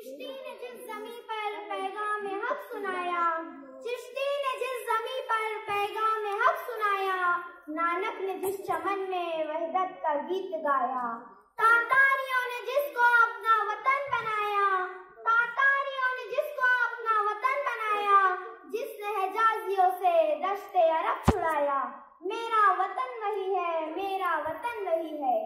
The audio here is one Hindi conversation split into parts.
चिश्ती ने जिस ज़मीं पर पैगाम हक सुनाया, चिश्ती ने जिस ज़मीं पर पैगाम हक सुनाया, नानक ने जिस चमन में वहदत का गीत गाया, तातारियों ने जिसको अपना वतन बनाया, तातारियों ने जिसको अपना वतन बनाया, जिसने हिजाजियों से दश्ते अरब छुड़ाया, मेरा वतन वही है, मेरा वतन वही है।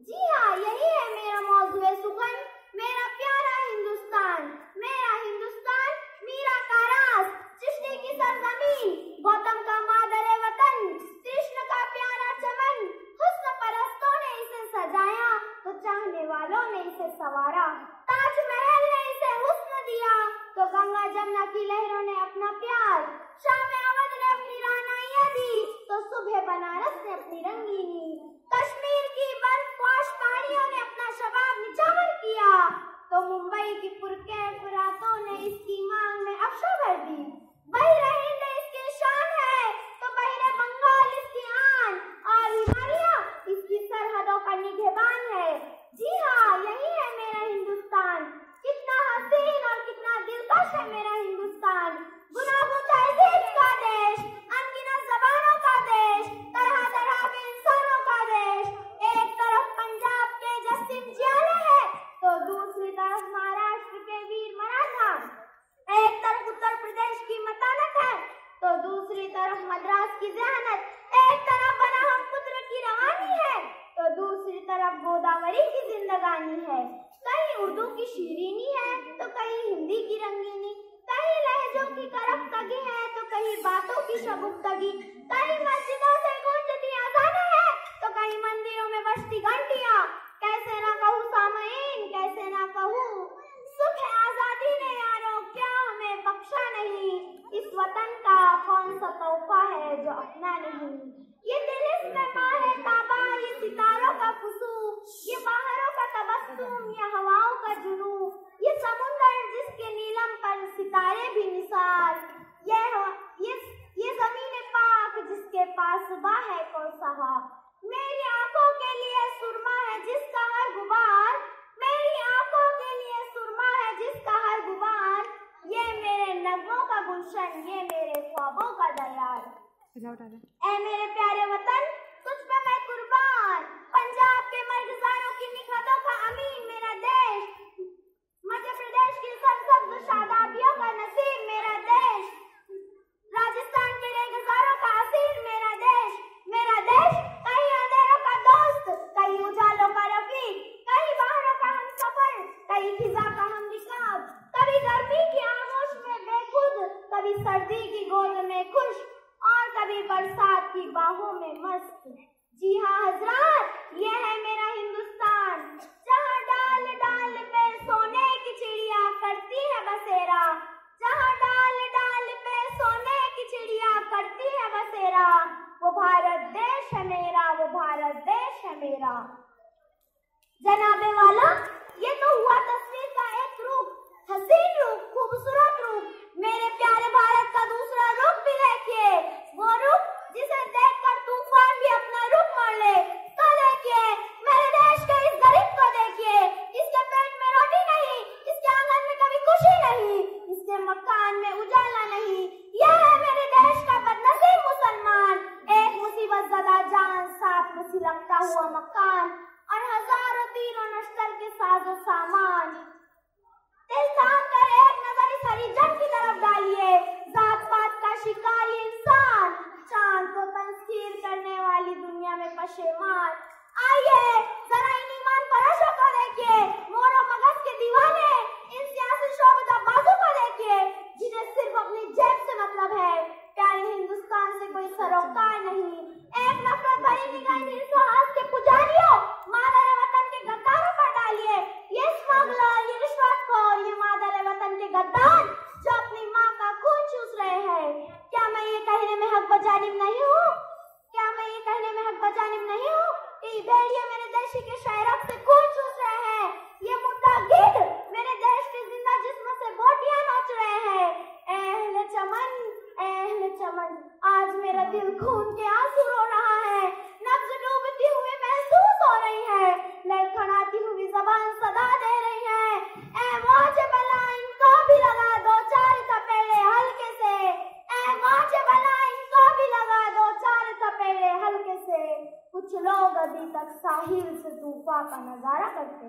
जी हाँ, यही है मेरा मौज़ूए सुखन, मेरा प्यारा हिंदुस्तान, मेरा हिंदुस्तान, मीरा का राज, चिश्ती की सरजमीन, गौतम का मादरे वतन, कृष्ण का प्यारा चमन, हुस्न परस्तों ने इसे सजाया तो चाहने वालों ने इसे सवारा, ताजमहल ने इसे हुस्न दिया तो गंगा जमुना की लहरों ने अपना प्यार, शाम अवध ने अपनी रानाइयां दी तो सुबह बनारस ने अपनी रंगीनी, कश्मीर की बर्फपोश पहाड़ियों ने अपना शबाब निछावर किया तो मुंबई की पुरकैफ रातों ने इसकी मांग में अफशा भर दी। बहिरे हिंद इसकी शान है तो बहिरे बंगाल इसकी आन, और हिमालय इसकी सरहदों का निगहबान है। जी हाँ, यही है मेरा हिंदुस्तान, कितना हसीन और कितना दिलकश है मेरा हिंदुस्तान, गुलाबों तहजीब का देश, अनगिनत ज़बानों का देश, तरह तरह के इंसानों का देश। एक तरफ पंजाब के जस्टिस जियाला है तो दूसरी तरफ महाराष्ट्र के वीर मराठा, एक तरफ उत्तर प्रदेश की मतानत है तो दूसरी तरफ मद्रास की जहानत, एक तरफ ब्रह्मपुत्र की रवानी है तो दूसरी तरफ गोदावरी की जिंदगानी है। कहीं उर्दू की शीरीनी है तो कहीं हिंदी की रंगीनी, कहीं लहजों की करफ्तगी है तो कहीं बातों की शगुफ्तगी, कहीं मस्जिदों से गूंजती अज़ानें हैं तो कहीं मंदिरों में बजती घंटियां। कैसे ना कहूँ सामईन, कैसे ना कहूँ, सुबह आजादी ने यारों क्या हमें बख्शा नहीं, इस वतन का कौन सा तोहफा है जो अपना नहीं। ये दिल इसमें माँ है ताबा, ये सितारों का कुसूफ, ये बाहरों का तबस्सुम, ये हवाओं का जुनू, ये समुंदर जिसके नीलम पर सितारे भी निसार, ये ज़मीन पाक जिसके पास सुबह है कौसहा। मेरी आंखों के लिए सुरमा है जिसका हर गुबार, मेरी आंखों के लिए सुरमा है जिसका हर गुबार, ये मेरे नगमों का गुलशन, ये मेरे ख्वाबों का दयार। ऐ मेरे प्यारे वतन, तुझ पे मैं कुर्बान, पंजाब के मर्गजारों की निखातों का अमीन मेरा देश, मध्य प्रदेश की सरसब्ज़ शादाबियों का नसीब मेरा देश, राजस्थान के रेगिस्तानों का असीर मेरा देश, कहीं अंधेरों का दोस्त, कहीं उजालों का रफीक, कहीं बाहरों का हमसफर, कहीं खिजा का हमरिकाब, कभी गर्मी की आगोश में बेखुद, कभी सर्दी की गोद में खुश, और कभी बरसात की बाहों में मस्त। जी हाँ हजरात, ये है मेरा हिंदुस्तान, जहाँ डाल डाल पे सोने की चिड़िया करती है बसेरा, जहाँ डाल डाल पे सोने की चिड़िया करती है बसेरा, वो भारत देश है मेरा, वो भारत देश है मेरा। जनाबे वाला, ये तो हुआ तस्वीर का एक रूप, हसीन रूप, खूबसूरत रूप। मेरे प्यारे भारत का दूसरा रूप भी देखिए, वो रूप जिसे देखकर तूफान भी अपना रूप मोड़ ले। तो देखिए मेरे देश के इस गरीब को देखिए, इसके पेट में रोटी नहीं, इसके आंगन में कभी खुशी नहीं, इसके मकान में उजाला नहीं। यह है मेरे देश का बदनसीब मुसलमान, एक मुसीबत ज़दा जान, साथ में सिलकता हुआ मकान और हजारों तीरों नश्तर के साजो सामान। दिल थाम कर एक नजर इस हरी जंग की तरफ डालिए, जात पात का शिकारी इंसान, चांद को तस्खीर करने वाली दुनिया में पशेमान। आइए जरा इन ईमान परस्तों को देखिए, मोरो मगज के दीवाने, इन सियासी शोबदा बाजों को देखिए, जिन्हें सिर्फ अपनी जेब से मतलब है। प्यारे हिंदुस्तान से कोई सरोकार नहीं, एक नफरत भरी निगाह इन इतिहास के पुजारियों, मादर वतन के गद्दारों पर डालिए। ये स्मगलर, ये रिश्वतखोर, ये मादर वतन के गद्दार जो अपनी माँ का खून चूस रहे हैं। क्या मैं ये कहने में हक बजानिब नहीं हूँ, क्या मैं ये कहने में हक बजानिब नहीं हूँ कि भेड़िए मेरे देश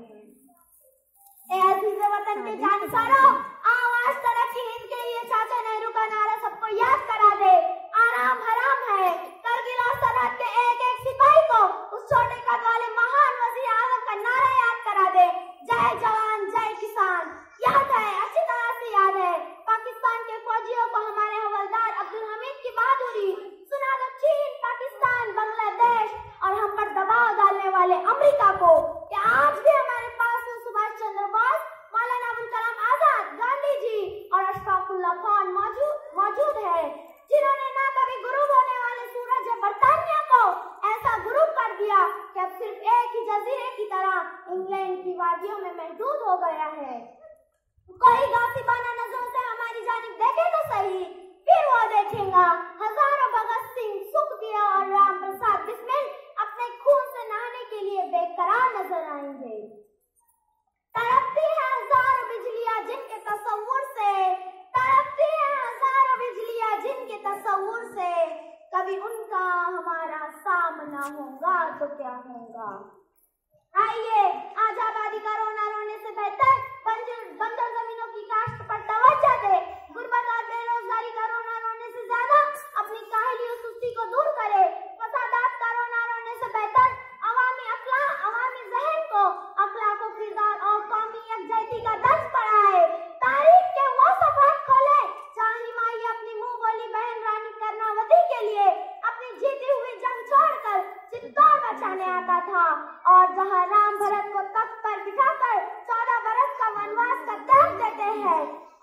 हैं। अज़ीज़े वतन के जानसारों, आवाज तरक्की हिंद के लिए चाचा नेहरू का नारा सबको याद करा दे। आराम हराम है। करगिल और सरहद के एक एक सिपाही को उस छोटे कद वाले महान वज़ीर आज़म का नारा याद करा दे। जय जवान जय किसान। याद है, अच्छी तरह से याद है। पाकिस्तान के फौजियों को हमारे हवलदार अब्दुल हमीद की बहादुरी सुना दो चीन, पाकिस्तान, बांग्लादेश और हम पर दबाव डालने वाले अमेरिका को कि आज भी हमारे पास सुभाष चंद्र बोस, मौलाना अबुल कलाम आजाद, गांधी जी और अशफाकुल्लाह खान मौजूद है, जिन्होंने ना कभी गुरूब होने वाले सूरज बरतानिया को ऐसा गुरूब कर दिया कि अब सिर्फ एक ही जजीरे की तरह इंग्लैंड की वादियों में महदूद हो गया है। कोई गासिबाना नजरों से हमारी जानिब देखे तो सही, फिर वो देखेगा हजारों भगत सिंह, सुखदेव और राम प्रसाद बिस्मिल अपने खून से नहाने के लिए बेकरार नजर आएंगे। तड़पती है हजारों बिजलियां जिनके तसव्वुर से, तड़पती है हजारों बिजलियां जिनके तसव्वुर से, कभी उनका हमारा सामना होगा तो क्या होगा। आइए आज आबादी का रोना रोने से बेहतर बंजर जमीनों की काश्त पर तवज्जो दे। गुर्बत और बेरोजगारी का रोना रोने से ज्यादा अपनी काहली और सुस्ती को दूर करे। फसादात का रोना रोने से बेहतर अवामी ज़हन को अखलाको किरदार और कौमी यकजहती का दर्ज पढ़ाए। तारीख के वो सफात खोले जहाँ हिमायी अपनी मुंह बोली बहन रानी कर्णावती के लिए अपनी जीती हुई जंग छोड़कर चित्तौड़ बचाने आता था, और जहाँ राम भरत को तख्त पर बिठाकर 14 बरस का वनवास का त्याग देते हैं,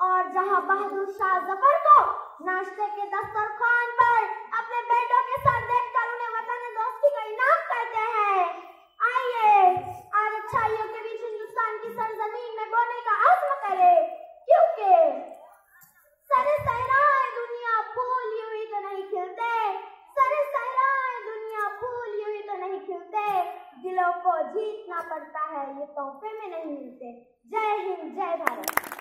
और जहाँ बहादुर शाह जफर को नाश्ते के दस्तरखान पर अपने बेटों के साथ देखकर उन्हें वतन दोस्ती का इनाम करते हैं। आइए आज अच्छाइयों के बीच हिंदुस्तान की सरजमीन में बोने का आज़्म करें, क्योंकि सरे सहराए दुनिया फूल यूं ही तो नहीं खिलते, सरे सहराए दुनिया फूल यूं ही तो नहीं खिलते, दिलों को जीतना पड़ता है, ये तोहफे में नहीं मिलते। जय हिंद, जय भारत।